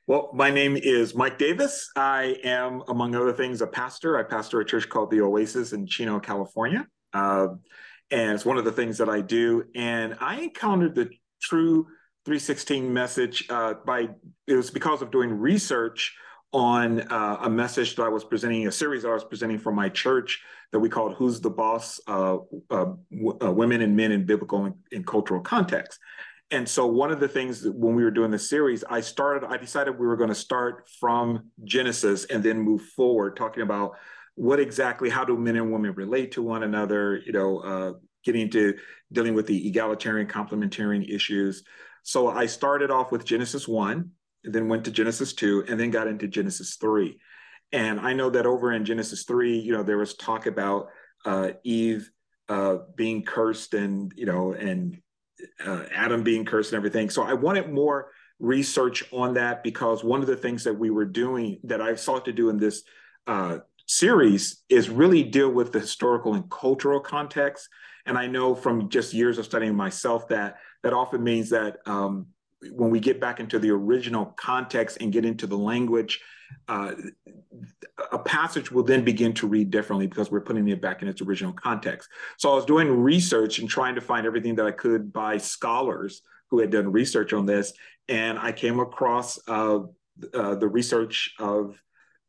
Well, my name is Mike Davis. I am, among other things, a pastor. I pastor a church called the Oasis in Chino, California. Uh, and it's one of the things that I do. And I encountered the Tru316 message it was because of doing research on a message that I was presenting, a series that I was presenting from my church that we called Who's the Boss? Women and Men in Biblical and Cultural Context. And so one of the things that when we were doing the series, I decided we were going to start from Genesis and then move forward, talking about how do men and women relate to one another, getting into dealing with the egalitarian, complementarian issues. So I started off with Genesis 1, then went to Genesis 2, and then got into Genesis 3. And I know that over in Genesis 3, there was talk about Eve being cursed and Adam being cursed and everything. So I wanted more research on that because one of the things that we were doing that I sought to do in this series is really deal with the historical and cultural context. And I know from just years of studying myself that often means that when we get back into the original context and get into the language, a passage will then begin to read differently because we're putting it back in its original context. So I was doing research and trying to find everything that I could by scholars who had done research on this. And I came across the research of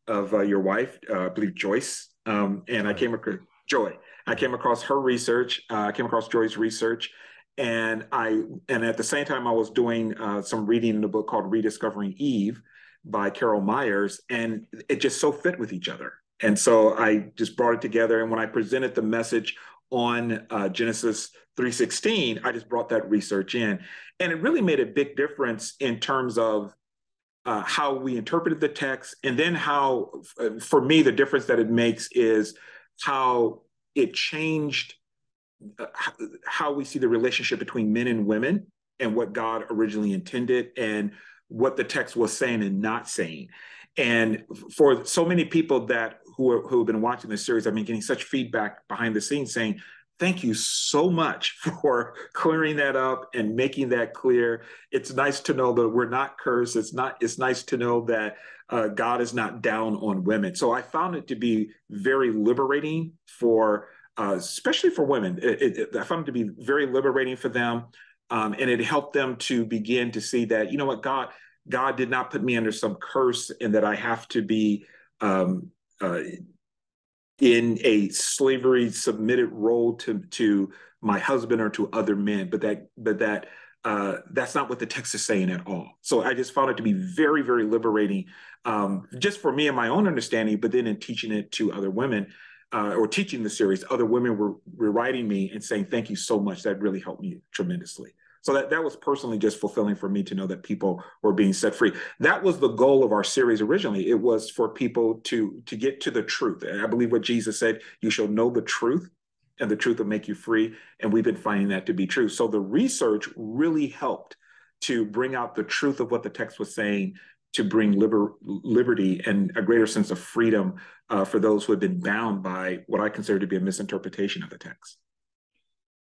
your wife, I believe Joyce, and I came across Joy. I came across her research. I came across Joy's research. And at the same time, I was doing some reading in a book called Rediscovering Eve by Carol Myers, and it just so fit with each other. And so I just brought it together. And when I presented the message on Genesis 3:16, I just brought that research in. And it really made a big difference in terms of how we interpreted the text. And then how, for me, the difference that it makes is how it changed how we see the relationship between men and women and what God originally intended and what the text was saying and not saying. And for so many people who have been watching this series, I've been getting such feedback behind the scenes saying, thank you so much for clearing that up and making that clear. It's nice to know that we're not cursed. It's nice to know that God is not down on women. So I found it to be very liberating especially for women. I found it to be very liberating for them. And it helped them to begin to see that, you know what, God did not put me under some curse and that I have to be in a slavery submitted role to my husband or to other men, but that's not what the text is saying at all. So I just found it to be very, very liberating, just for me and my own understanding, but then in teaching it to other women, or teaching the series, other women were writing me and saying, thank you so much. That really helped me tremendously. So that was personally just fulfilling for me to know that people were being set free. That was the goal of our series originally. It was for people to get to the truth. And I believe what Jesus said, you shall know the truth and the truth will make you free. And we've been finding that to be true. So the research really helped to bring out the truth of what the text was saying, to bring liberty and a greater sense of freedom for those who have been bound by what I consider to be a misinterpretation of the text.